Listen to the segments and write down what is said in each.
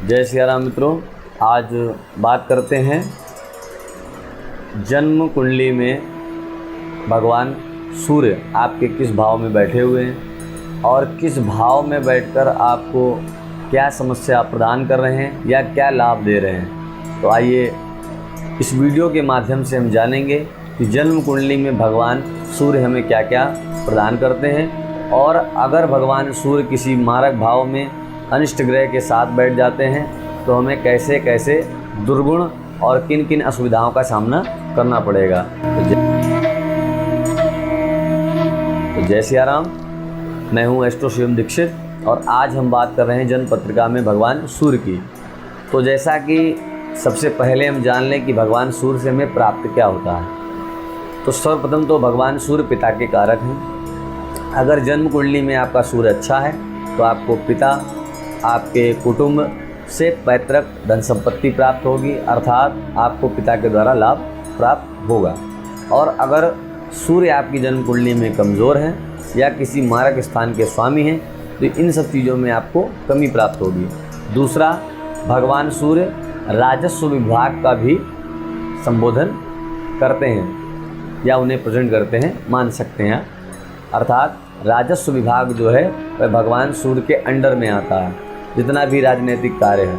जय सिया राम मित्रों, आज बात करते हैं जन्म कुंडली में भगवान सूर्य आपके किस भाव में बैठे हुए हैं और किस भाव में बैठकर आपको क्या समस्या प्रदान कर रहे हैं या क्या लाभ दे रहे हैं। तो आइए इस वीडियो के माध्यम से हम जानेंगे कि जन्म कुंडली में भगवान सूर्य हमें क्या क्या प्रदान करते हैं और अगर भगवान सूर्य किसी मारक भाव में अनिष्ट ग्रह के साथ बैठ जाते हैं तो हमें कैसे कैसे दुर्गुण और किन किन असुविधाओं का सामना करना पड़ेगा। तो जय सिया राम, मैं हूं एस्ट्रो शिवम दीक्षित और आज हम बात कर रहे हैं जन्म पत्रिका में भगवान सूर्य की। तो जैसा कि सबसे पहले हम जान लें कि भगवान सूर्य से हमें प्राप्त क्या होता है। तो सर्वप्रथम तो भगवान सूर्य पिता के कारक हैं। अगर जन्म कुंडली में आपका सूर्य अच्छा है तो आपको पिता, आपके कुटुंब से पैतृक धन संपत्ति प्राप्त होगी, अर्थात आपको पिता के द्वारा लाभ प्राप्त होगा। और अगर सूर्य आपकी जन्म कुंडली में कमज़ोर है या किसी मारक स्थान के स्वामी हैं तो इन सब चीज़ों में आपको कमी प्राप्त होगी। दूसरा, भगवान सूर्य राजस्व विभाग का भी संबोधन करते हैं या उन्हें प्रेजेंट करते हैं, मान सकते हैं। अर्थात राजस्व विभाग जो है वह भगवान सूर्य के अंडर में आता है, जितना भी राजनीतिक कार्य है।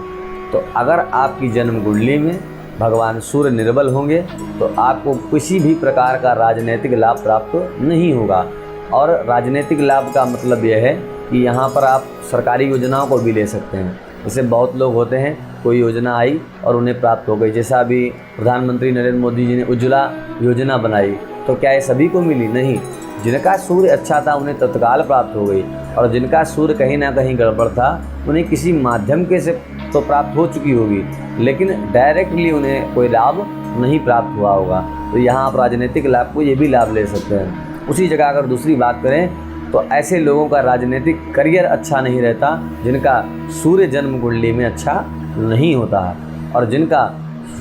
तो अगर आपकी जन्म कुंडली में भगवान सूर्य निर्बल होंगे तो आपको किसी भी प्रकार का राजनीतिक लाभ प्राप्त नहीं होगा। और राजनीतिक लाभ का मतलब यह है कि यहाँ पर आप सरकारी योजनाओं को भी ले सकते हैं। जैसे बहुत लोग होते हैं, कोई योजना आई और उन्हें प्राप्त हो गई, जैसा अभी प्रधानमंत्री नरेंद्र मोदी जी ने उज्ज्वला योजना बनाई, तो क्या ये सभी को मिली? नहीं। जिनका सूर्य अच्छा था उन्हें तत्काल प्राप्त हो गई और जिनका सूर्य कहीं ना कहीं गड़बड़ था उन्हें किसी माध्यम के से तो प्राप्त हो चुकी होगी, लेकिन डायरेक्टली उन्हें कोई लाभ नहीं प्राप्त हुआ होगा। तो यहाँ आप राजनीतिक लाभ को ये भी लाभ ले सकते हैं। उसी जगह अगर दूसरी बात करें तो ऐसे लोगों का राजनीतिक करियर अच्छा नहीं रहता जिनका सूर्य जन्म कुंडली में अच्छा नहीं होता है। और जिनका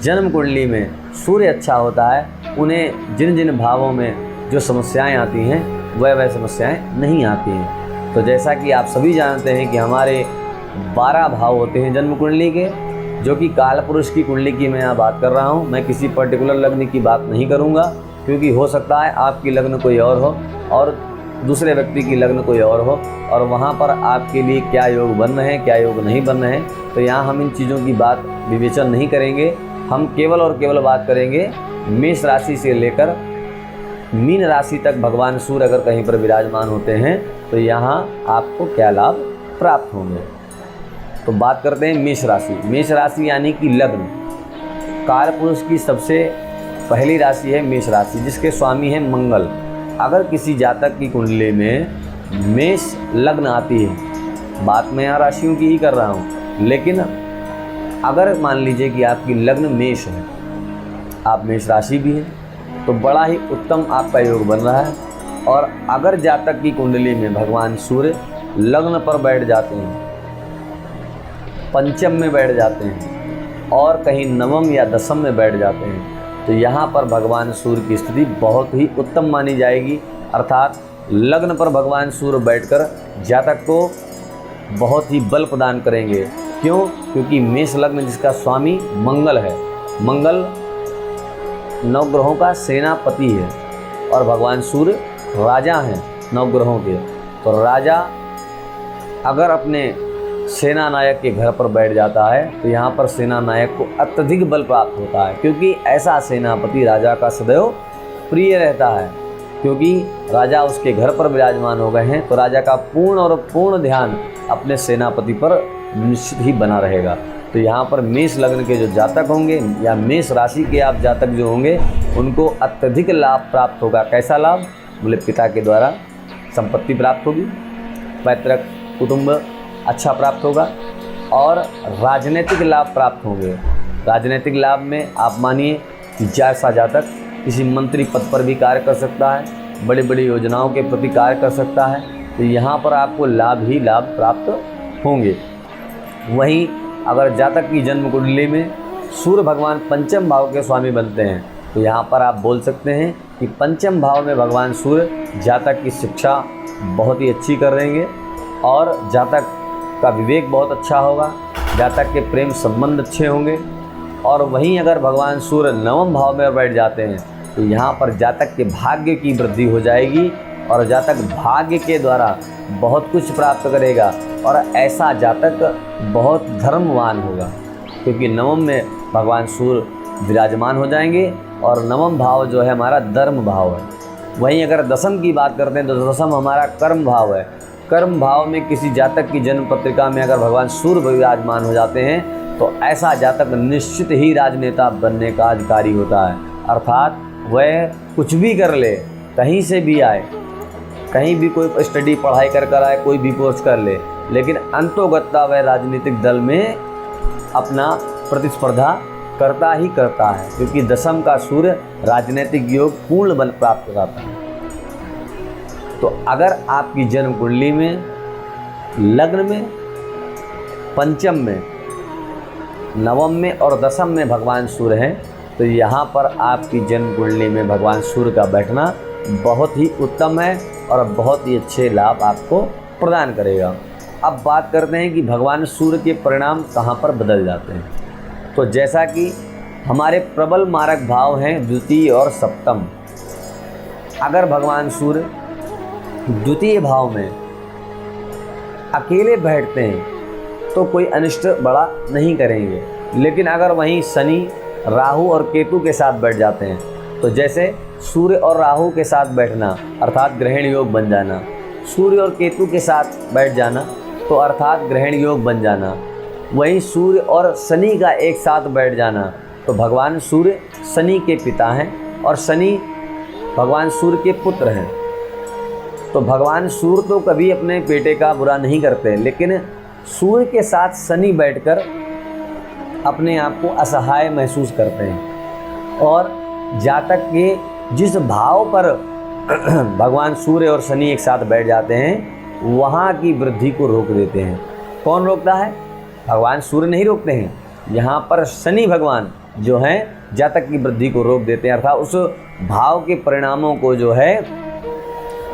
जन्म कुंडली में सूर्य अच्छा होता है उन्हें जिन जिन भावों में जो समस्याएं आती हैं वह समस्याएं नहीं आती हैं। तो जैसा कि आप सभी जानते हैं कि हमारे 12 भाव होते हैं जन्म कुंडली के, जो कि काल पुरुष की कुंडली की मैं यहाँ बात कर रहा हूँ। मैं किसी पर्टिकुलर लग्न की बात नहीं करूँगा, क्योंकि हो सकता है आपकी लग्न कोई और हो और दूसरे व्यक्ति की लग्न कोई और हो और वहाँ पर आपके लिए क्या योग बन रहे हैं, क्या योग नहीं बन रहे हैं। तो यहाँ हम इन चीज़ों की बात विवेचन नहीं करेंगे। हम केवल और केवल बात करेंगे मेष राशि से लेकर मीन राशि तक भगवान सूर्य अगर कहीं पर विराजमान होते हैं तो यहाँ आपको क्या लाभ प्राप्त होंगे। तो बात करते हैं मेष राशि। मेष राशि यानी कि लग्न, काल पुरुष की सबसे पहली राशि है मेष राशि, जिसके स्वामी है मंगल। अगर किसी जातक की कुंडली में मेष लग्न आती है, बात मैं यहाँ राशियों की ही कर रहा हूँ, लेकिन अगर मान लीजिए कि आपकी लग्न मेष है, आप मेष राशि भी है, तो बड़ा ही उत्तम आपका योग बन रहा है। और अगर जातक की कुंडली में भगवान सूर्य लग्न पर बैठ जाते हैं, पंचम में बैठ जाते हैं और कहीं नवम या दसम में बैठ जाते हैं, तो यहाँ पर भगवान सूर्य की स्थिति बहुत ही उत्तम मानी जाएगी। अर्थात लग्न पर भगवान सूर्य बैठकर जातक को बहुत ही बल प्रदान करेंगे। क्यों? क्योंकि मेष लग्न जिसका स्वामी मंगल है, मंगल नवग्रहों का सेनापति है और भगवान सूर्य राजा हैं नवग्रहों के। तो राजा अगर अपने सेना नायक के घर पर बैठ जाता है तो यहाँ पर सेना नायक को अत्यधिक बल प्राप्त होता है, क्योंकि ऐसा सेनापति राजा का सदैव प्रिय रहता है। क्योंकि राजा उसके घर पर विराजमान हो गए हैं तो राजा का पूर्ण ध्यान अपने सेनापति पर निश्चित ही बना रहेगा। तो यहाँ पर मेष लग्न के जो जातक होंगे या मेष राशि के आप जातक जो होंगे उनको अत्यधिक लाभ प्राप्त होगा। कैसा लाभ? बोले पिता के द्वारा संपत्ति प्राप्त होगी, पैतृक कुटुंब अच्छा प्राप्त होगा और राजनीतिक लाभ प्राप्त होंगे। राजनीतिक लाभ में आप मानिए कि जैसा जातक किसी मंत्री पद पर भी कार्य कर सकता है, बड़ी बड़ी योजनाओं के प्रति कार्य कर सकता है, तो यहाँ पर आपको लाभ ही लाभ प्राप्त होंगे। वहीं अगर जातक की जन्म कुंडली में सूर्य भगवान पंचम भाव के स्वामी बनते हैं तो यहाँ पर आप बोल सकते हैं कि पंचम भाव में भगवान सूर्य जातक की शिक्षा बहुत ही अच्छी कर देंगे और जातक का विवेक बहुत अच्छा होगा, जातक के प्रेम संबंध अच्छे होंगे। और वहीं अगर भगवान सूर्य नवम भाव में बैठ जाते हैं तो यहाँ पर जातक के भाग्य की वृद्धि हो जाएगी और जातक भाग्य के द्वारा बहुत कुछ प्राप्त करेगा और ऐसा जातक बहुत धर्मवान होगा, क्योंकि नवम में भगवान सूर्य विराजमान हो जाएंगे और नवम भाव जो है हमारा धर्म भाव है। वहीं अगर दसम की बात करते हैं तो दसम हमारा कर्म भाव है। कर्म भाव में किसी जातक की जन्म पत्रिका में अगर भगवान सूर्य विराजमान हो जाते हैं तो ऐसा जातक निश्चित ही राजनेता बनने का अधिकारी होता है। अर्थात वह कुछ भी कर ले, कहीं से भी आए, कहीं भी कोई स्टडी पढ़ाई कर आए, कोई भी कोर्स कर ले, लेकिन अंतोगत्ता वह राजनीतिक दल में अपना प्रतिस्पर्धा करता ही करता है, क्योंकि दसम का सूर्य राजनीतिक योग पूर्ण बल प्राप्त कराता है। तो अगर आपकी जन्म कुंडली में लग्न में, पंचम में, नवम में और दसम में भगवान सूर्य हैं तो यहाँ पर आपकी जन्म कुंडली में भगवान सूर्य का बैठना बहुत ही उत्तम है और बहुत ही अच्छे लाभ आपको प्रदान करेगा। अब बात करते हैं कि भगवान सूर्य के परिणाम कहाँ पर बदल जाते हैं। तो जैसा कि हमारे प्रबल मारक भाव हैं द्वितीय और सप्तम, अगर भगवान सूर्य द्वितीय भाव में अकेले बैठते हैं तो कोई अनिष्ट बड़ा नहीं करेंगे, लेकिन अगर वहीं शनि, राहु और केतु के साथ बैठ जाते हैं तो जैसे सूर्य और राहु के साथ बैठना अर्थात ग्रहण योग बन जाना, सूर्य और केतु के साथ बैठ जाना तो अर्थात ग्रहण योग बन जाना, वहीं सूर्य और शनि का एक साथ बैठ जाना तो भगवान सूर्य शनि के पिता हैं और शनि भगवान सूर्य के पुत्र हैं। तो भगवान सूर्य तो कभी अपने बेटे का बुरा नहीं करते, लेकिन सूर्य के साथ शनि बैठकर अपने आप को असहाय महसूस करते हैं और जातक के जिस भाव पर भगवान सूर्य और शनि एक साथ बैठ जाते हैं वहाँ की वृद्धि को रोक देते हैं। कौन रोकता है? भगवान सूर्य नहीं रोकते हैं, यहाँ पर शनि भगवान जो हैं जातक की वृद्धि को रोक देते हैं, अर्थात उस भाव के परिणामों को जो है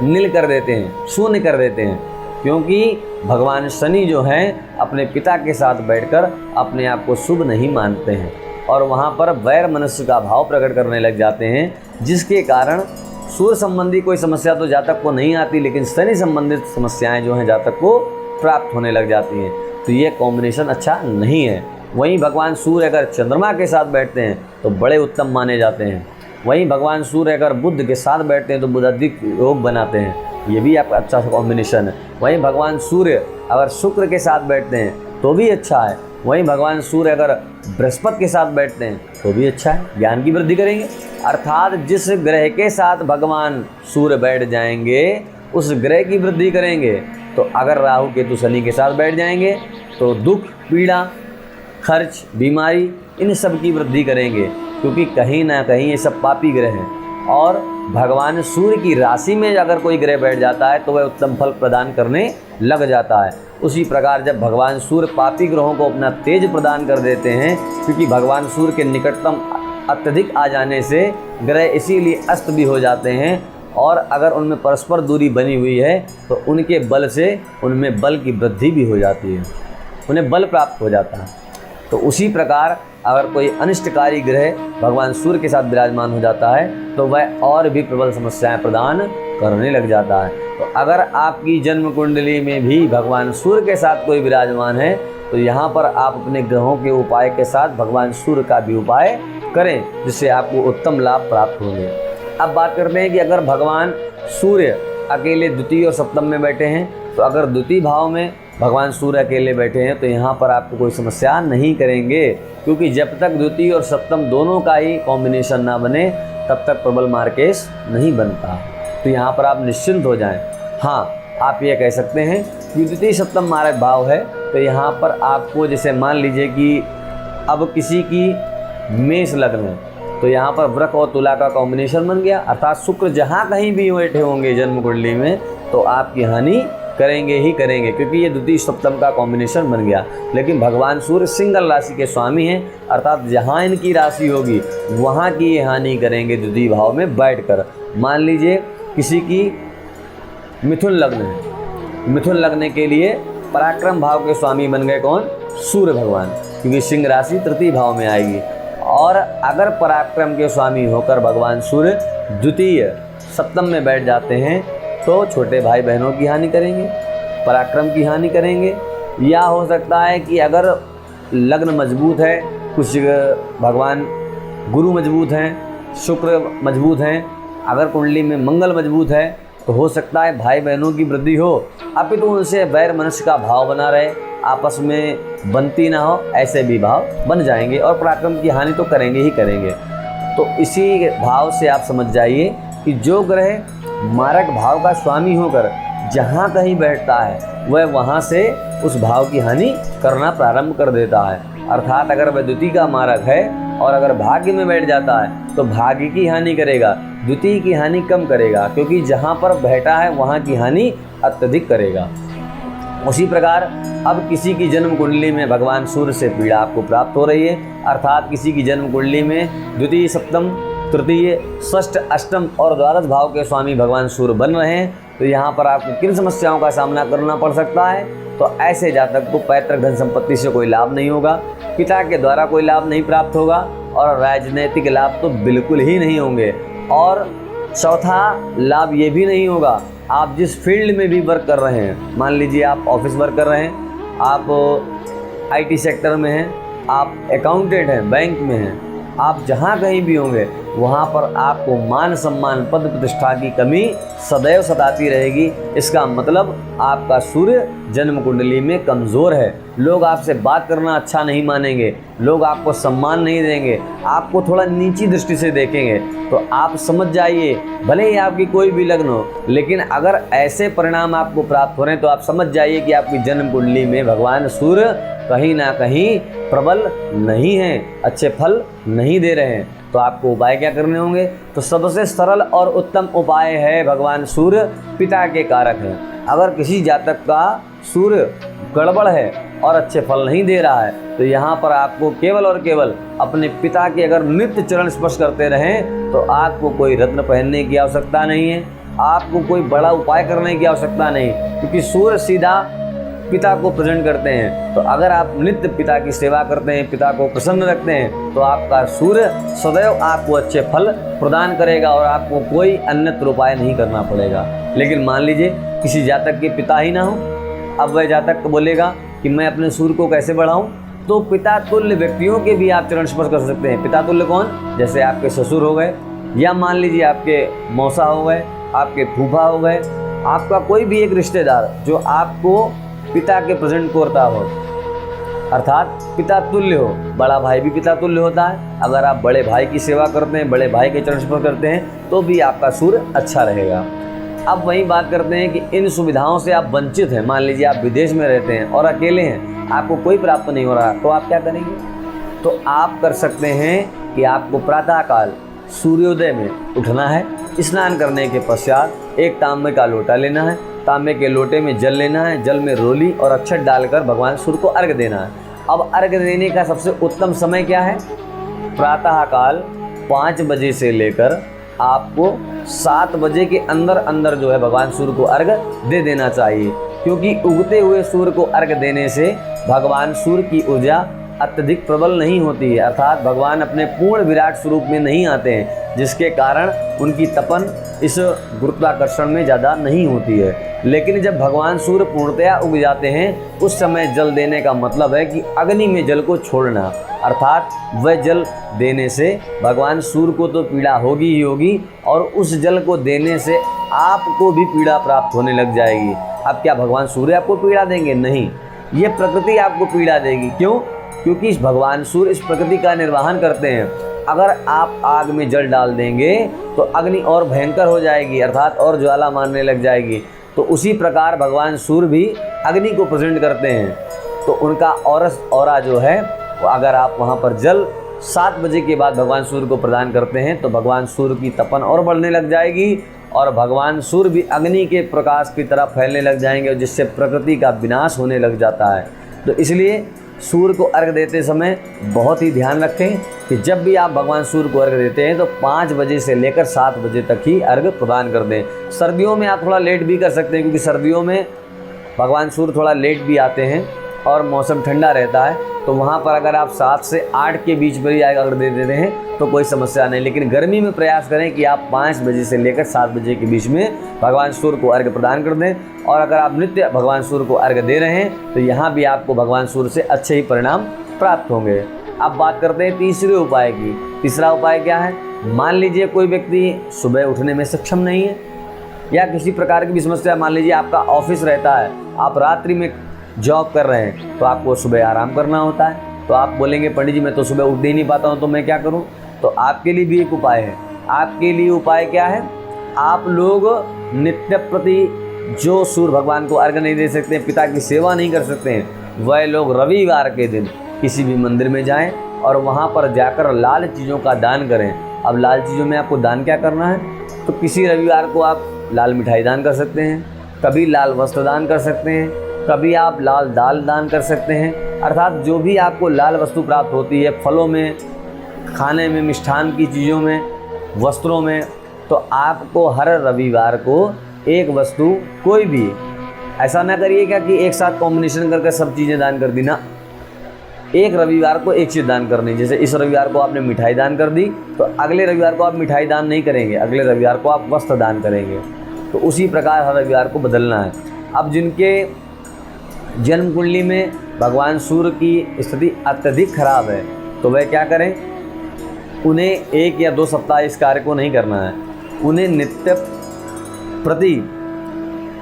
नील कर देते हैं, शून्य कर देते हैं, क्योंकि भगवान शनि जो हैं अपने पिता के साथ बैठकर अपने आप को शुभ नहीं मानते हैं और वहाँ पर वैर मनस्य का भाव प्रकट करने लग जाते हैं, जिसके कारण सूर्य संबंधी कोई समस्या तो जातक को नहीं आती, लेकिन शनि संबंधित समस्याएं जो हैं जातक को प्राप्त होने लग जाती हैं। तो ये कॉम्बिनेशन अच्छा नहीं है। वहीं भगवान सूर्य अगर चंद्रमा के साथ बैठते हैं तो बड़े उत्तम माने जाते हैं। वहीं भगवान सूर्य अगर बुध के साथ बैठते हैं तो बुध अधिक योग बनाते हैं, ये भी आपका अच्छा कॉम्बिनेशन है। वहीं भगवान सूर्य अगर शुक्र के साथ बैठते हैं तो भी अच्छा है। वहीं भगवान सूर्य अगर बृहस्पति के साथ बैठते हैं तो भी अच्छा है, ज्ञान की वृद्धि करेंगे। अर्थात जिस ग्रह के साथ भगवान सूर्य बैठ जाएंगे उस ग्रह की वृद्धि करेंगे। तो अगर राहु केतु शनि के साथ बैठ जाएंगे तो दुख, पीड़ा, खर्च, बीमारी इन सब की वृद्धि करेंगे, क्योंकि कहीं ना कहीं ये सब पापी ग्रह हैं। और भगवान सूर्य की राशि में अगर कोई ग्रह बैठ जाता है तो वह उत्तम फल प्रदान करने लग जाता है। उसी प्रकार जब भगवान सूर्य पापी ग्रहों को अपना तेज प्रदान कर देते हैं, क्योंकि भगवान सूर्य के निकटतम अत्यधिक आ जाने से ग्रह इसीलिए अस्त भी हो जाते हैं, और अगर उनमें परस्पर दूरी बनी हुई है तो उनके बल से उनमें बल की वृद्धि भी हो जाती है, उन्हें बल प्राप्त हो जाता है। तो उसी प्रकार अगर कोई अनिष्टकारी ग्रह भगवान सूर्य के साथ विराजमान हो जाता है तो वह और भी प्रबल समस्याएं प्रदान करने लग जाता है। तो अगर आपकी जन्म कुंडली में भी भगवान सूर्य के साथ कोई विराजमान है तो यहाँ पर आप अपने ग्रहों के उपाय के साथ भगवान सूर्य का भी उपाय करें, जिससे आपको उत्तम लाभ प्राप्त होंगे। अब बात करते हैं कि अगर भगवान सूर्य अकेले द्वितीय और सप्तम में बैठे हैं तो अगर द्वितीय भाव में भगवान सूर्य अकेले बैठे हैं तो यहाँ पर आपको कोई समस्या नहीं करेंगे, क्योंकि जब तक द्वितीय और सप्तम दोनों का ही कॉम्बिनेशन ना बने तब तक प्रबल मार्केश नहीं बनता। तो यहाँ पर आप निश्चिंत हो जाएं। हाँ, आप ये कह सकते हैं कि द्वितीय सप्तम मारक भाव है तो यहाँ पर आपको जैसे मान लीजिए कि अब किसी की मेष लग्न है तो यहाँ पर वृक और तुला का कॉम्बिनेशन बन गया, अर्थात शुक्र जहाँ कहीं भी बैठे होंगे जन्म कुंडली में तो आपकी हानि करेंगे ही करेंगे, क्योंकि ये द्वितीय सप्तम का कॉम्बिनेशन बन गया। लेकिन भगवान सूर्य सिंगल राशि के स्वामी हैं, अर्थात जहाँ इनकी राशि होगी वहाँ की ये हानि करेंगे द्वितीय भाव में बैठकर। मान लीजिए किसी की मिथुन लग्न है, मिथुन लग्न के लिए पराक्रम भाव के स्वामी बन गए कौन? सूर्य भगवान, क्योंकि सिंह राशि तृतीय भाव में आएगी। और अगर पराक्रम के स्वामी होकर भगवान सूर्य द्वितीय सप्तम में बैठ जाते हैं तो छोटे भाई बहनों की हानि करेंगे, पराक्रम की हानि करेंगे। या हो सकता है कि अगर लग्न मजबूत है, कुछ भगवान गुरु मजबूत हैं, शुक्र मजबूत हैं, अगर कुंडली में मंगल मजबूत है तो हो सकता है भाई बहनों की वृद्धि हो, अपितु उनसे वैर मनुष्य का भाव बना रहे, आपस में बनती ना हो, ऐसे भी भाव बन जाएंगे और पराक्रम की हानि तो करेंगे ही करेंगे। तो इसी भाव से आप समझ जाइए कि जो ग्रह मारक भाव का स्वामी होकर जहाँ कहीं बैठता है वह वहाँ से उस भाव की हानि करना प्रारंभ कर देता है। अर्थात अगर वह द्वितीय का मारक है और अगर भाग्य में बैठ जाता है तो भाग्य की हानि करेगा, द्वितीय की हानि कम करेगा, क्योंकि जहाँ पर बैठा है वहाँ की हानि अत्यधिक करेगा। उसी प्रकार अब किसी की जन्म कुंडली में भगवान सूर्य से पीड़ा आपको प्राप्त हो रही है, अर्थात किसी की जन्म कुंडली में द्वितीय सप्तम तृतीय षष्ठ अष्टम और द्वादश भाव के स्वामी भगवान सूर्य बन रहे हैं, तो यहाँ पर आपको किन समस्याओं का सामना करना पड़ सकता है। तो ऐसे जातक को पैतृक धन संपत्ति से कोई लाभ नहीं होगा, पिता के द्वारा कोई लाभ नहीं प्राप्त होगा और राजनीतिक लाभ तो बिल्कुल ही नहीं होंगे। और चौथा लाभ ये भी नहीं होगा, आप जिस फील्ड में भी वर्क कर रहे हैं, मान लीजिए आप ऑफिस वर्क कर रहे हैं, आप आईटी सेक्टर में हैं, आप अकाउंटेंट हैं, बैंक में हैं, आप जहाँ कहीं भी होंगे वहाँ पर आपको मान सम्मान पद प्रतिष्ठा की कमी सदैव सताती रहेगी। इसका मतलब आपका सूर्य जन्म कुंडली में कमज़ोर है, लोग आपसे बात करना अच्छा नहीं मानेंगे, लोग आपको सम्मान नहीं देंगे, आपको थोड़ा नीची दृष्टि से देखेंगे। तो आप समझ जाइए, भले ही आपकी कोई भी लग्न हो, लेकिन अगर ऐसे परिणाम आपको प्राप्त हो रहे हैं तो आप समझ जाइए कि आपकी जन्म कुंडली में भगवान सूर्य कहीं ना कहीं प्रबल नहीं है, अच्छे फल नहीं दे रहे हैं। तो आपको उपाय क्या करने होंगे? तो सबसे सरल और उत्तम उपाय है, भगवान सूर्य पिता के कारक हैं। अगर किसी जातक का सूर्य गड़बड़ है और अच्छे फल नहीं दे रहा है तो यहाँ पर आपको केवल और केवल अपने पिता के अगर नित्य चरण स्पर्श करते रहें तो आपको कोई रत्न पहनने की आवश्यकता नहीं है, आपको कोई बड़ा उपाय करने की आवश्यकता नहीं, क्योंकि सूर्य सीधा पिता को प्रेजेंट करते हैं। तो अगर आप नित्य पिता की सेवा करते हैं, पिता को प्रसन्न रखते हैं, तो आपका सूर्य सदैव आपको अच्छे फल प्रदान करेगा और आपको कोई अन्यत्र उपाय नहीं करना पड़ेगा। लेकिन मान लीजिए किसी जातक के पिता ही ना हो, अब वह जातक बोलेगा कि मैं अपने सूर्य को कैसे बढ़ाऊं, तो पिता तुल्य व्यक्तियों के भी आप चरण स्पर्श कर सकते हैं। पिता तुल्य कौन? जैसे आपके ससुर हो गए, या मान लीजिए आपके मौसा हो गए, आपके फूफा हो गए, आपका कोई भी एक रिश्तेदार जो आपको पिता के प्रेजेंट करता हो, अर्थात पिता तुल्य हो। बड़ा भाई भी पिता तुल्य होता है, अगर आप बड़े भाई की सेवा करते हैं, बड़े भाई के चरण स्पर्श करते हैं तो भी आपका सूर्य अच्छा रहेगा। अब वही बात करते हैं कि इन सुविधाओं से आप वंचित हैं, मान लीजिए आप विदेश में रहते हैं और अकेले हैं, आपको कोई प्राप्त नहीं हो रहा, तो आप क्या करेंगे? तो आप कर सकते हैं कि आपको प्रातःकाल सूर्योदय में उठना है, स्नान करने के पश्चात एक तांबे का लोटा लेना है, तांबे के लोटे में जल लेना है, जल में रोली और अक्षत डालकर भगवान सूर्य को अर्घ्य देना है। अब अर्घ्य देने का सबसे उत्तम समय क्या है? प्रातःकाल 5 बजे से लेकर आपको 7 बजे के अंदर अंदर जो है भगवान सूर्य को अर्घ्य दे देना चाहिए, क्योंकि उगते हुए सूर्य को अर्घ्य देने से भगवान सूर्य की ऊर्जा अत्यधिक प्रबल नहीं होती है, अर्थात भगवान अपने पूर्ण विराट स्वरूप में नहीं आते हैं, जिसके कारण उनकी तपन इस गुरुत्वाकर्षण में ज़्यादा नहीं होती है। लेकिन जब भगवान सूर्य पूर्णतया उग जाते हैं उस समय जल देने का मतलब है कि अग्नि में जल को छोड़ना, अर्थात वह जल देने से भगवान सूर्य को तो पीड़ा होगी ही होगी और उस जल को देने से आपको भी पीड़ा प्राप्त होने लग जाएगी। अब क्या भगवान सूर्य आपको पीड़ा देंगे? नहीं, ये प्रकृति आपको पीड़ा देगी। क्यों? क्योंकि भगवान सूर्य इस प्रकृति का निर्वहन करते हैं। अगर आप आग में जल डाल देंगे तो अग्नि और भयंकर हो जाएगी, अर्थात और ज्वाला मारने लग जाएगी। तो उसी प्रकार भगवान सूर्य भी अग्नि को प्रेजेंट करते हैं, तो उनका औरा जो है वो अगर आप वहाँ पर जल 7 बजे के बाद भगवान सूर्य को प्रदान करते हैं तो भगवान सूर्य की तपन और बढ़ने लग जाएगी और भगवान सूर्य भी अग्नि के प्रकाश की तरह फैलने लग जाएंगे, जिससे प्रकृति का विनाश होने लग जाता है। तो इसलिए सूर्य को अर्घ देते समय बहुत ही ध्यान रखें कि जब भी आप भगवान सूर्य को अर्घ देते हैं तो 5 बजे से लेकर 7 बजे तक ही अर्घ प्रदान कर दें। सर्दियों में आप थोड़ा लेट भी कर सकते हैं, क्योंकि सर्दियों में भगवान सूर्य थोड़ा लेट भी आते हैं और मौसम ठंडा रहता है तो वहाँ पर अगर आप 7 से 8 के बीच में ही अगर दे देते हैं तो कोई समस्या नहीं। लेकिन गर्मी में प्रयास करें कि आप 5 बजे से लेकर 7 बजे के बीच में भगवान सूर्य को अर्घ्य प्रदान कर दें। और अगर आप नित्य भगवान सूर्य को अर्घ्य दे रहे हैं तो यहाँ भी आपको भगवान सूर्य से अच्छे ही परिणाम प्राप्त होंगे। अब बात करते हैं तीसरे उपाय की। तीसरा उपाय क्या है? मान लीजिए कोई व्यक्ति सुबह उठने में सक्षम नहीं है या किसी प्रकार की भी समस्या, मान लीजिए आपका ऑफिस रहता है, आप रात्रि में जॉब कर रहे हैं तो आपको सुबह आराम करना होता है। तो आप बोलेंगे पंडित जी मैं तो सुबह उठ ही नहीं पाता हूँ तो मैं क्या करूँ? तो आपके लिए भी एक उपाय है। आपके लिए उपाय क्या है? आप लोग नित्य प्रति जो सूर्य भगवान को अर्घ्य नहीं दे सकते, पिता की सेवा नहीं कर सकते हैं, वह लोग रविवार के दिन किसी भी मंदिर में जाएं और वहाँ पर जाकर लाल चीज़ों का दान करें। अब लाल चीज़ों में आपको दान क्या करना है? तो किसी रविवार को आप लाल मिठाई दान कर सकते हैं, कभी लाल वस्त्र दान कर सकते हैं, कभी आप लाल दाल दान कर सकते हैं। अर्थात जो भी आपको लाल वस्तु प्राप्त होती है, फलों में, खाने में, मिष्ठान की चीज़ों में, वस्त्रों में, तो आपको हर रविवार को एक वस्तु कोई भी, ऐसा ना करिए क्या कि एक साथ कॉम्बिनेशन करके सब चीज़ें दान कर दी ना। एक रविवार को एक चीज़ दान करनी। जैसे इस रविवार को आपने मिठाई दान कर दी तो अगले रविवार को आप मिठाई दान नहीं करेंगे, अगले रविवार को आप वस्त्र दान करेंगे। तो उसी प्रकार हर रविवार को बदलना है। अब जिनके जन्म कुंडली में भगवान सूर्य की स्थिति अत्यधिक खराब है तो वह क्या करें? उन्हें 1 या 2 सप्ताह इस कार्य को नहीं करना है, उन्हें नित्य प्रति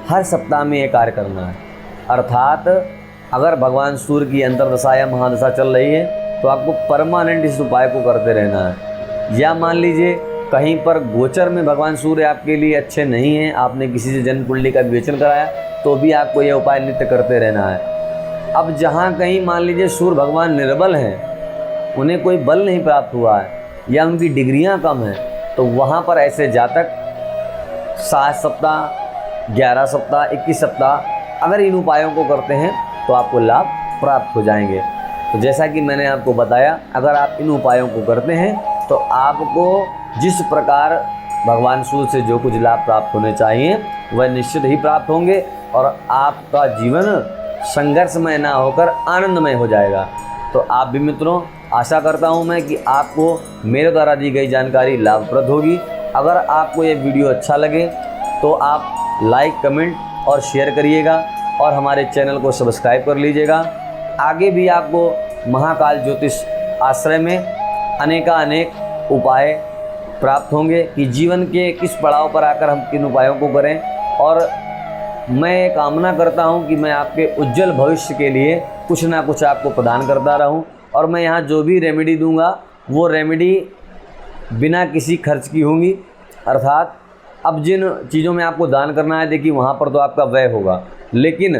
हर सप्ताह में ये कार्य करना है। अर्थात अगर भगवान सूर्य की अंतर्दशा या महादशा चल रही है तो आपको परमानेंट इस उपाय को करते रहना है। या मान लीजिए कहीं पर गोचर में भगवान सूर्य आपके लिए अच्छे नहीं हैं, आपने किसी से जन्म कुंडली का विवेचन कराया तो भी आपको यह उपाय नित्य करते रहना है। अब जहाँ कहीं मान लीजिए सूर्य भगवान निर्बल हैं, उन्हें कोई बल नहीं प्राप्त हुआ है या उनकी डिग्रियाँ कम हैं, तो वहाँ पर ऐसे जातक 7 सप्ताह, 11 सप्ताह, 21 सप्ताह अगर इन उपायों को करते हैं तो आपको लाभ प्राप्त हो जाएंगे। तो जैसा कि मैंने आपको बताया, अगर आप इन उपायों को करते हैं तो आपको जिस प्रकार भगवान सूर्य से जो कुछ लाभ प्राप्त होने चाहिए वह निश्चित ही प्राप्त होंगे और आपका जीवन संघर्षमय ना होकर आनंदमय हो जाएगा। तो आप भी मित्रों, आशा करता हूं मैं कि आपको मेरे द्वारा दी गई जानकारी लाभप्रद होगी। अगर आपको ये वीडियो अच्छा लगे तो आप लाइक, कमेंट और शेयर करिएगा और हमारे चैनल को सब्सक्राइब कर लीजिएगा। आगे भी आपको महाकाल ज्योतिष आश्रय में अनेक उपाय प्राप्त होंगे कि जीवन के किस पड़ाव पर आकर हम किन उपायों को करें। और मैं कामना करता हूं कि मैं आपके उज्जवल भविष्य के लिए कुछ ना कुछ आपको प्रदान करता रहूं। और मैं यहाँ जो भी रेमेडी दूंगा वो रेमेडी बिना किसी खर्च की होंगी। अर्थात अब जिन चीज़ों में आपको दान करना है, देखिए वहाँ पर तो आपका व्यय होगा, लेकिन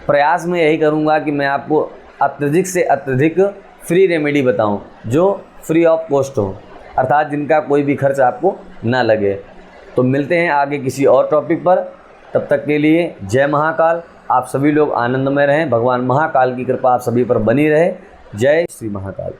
प्रयास मैं यही करूँगा कि मैं आपको अत्यधिक से अत्यधिक फ्री रेमेडी बताऊँ जो फ्री ऑफ कॉस्ट हो, अर्थात जिनका कोई भी खर्च आपको ना लगे। तो मिलते हैं आगे किसी और टॉपिक पर। तब तक के लिए जय महाकाल। आप सभी लोग आनंदमय रहें। भगवान महाकाल की कृपा आप सभी पर बनी रहे। जय श्री महाकाल।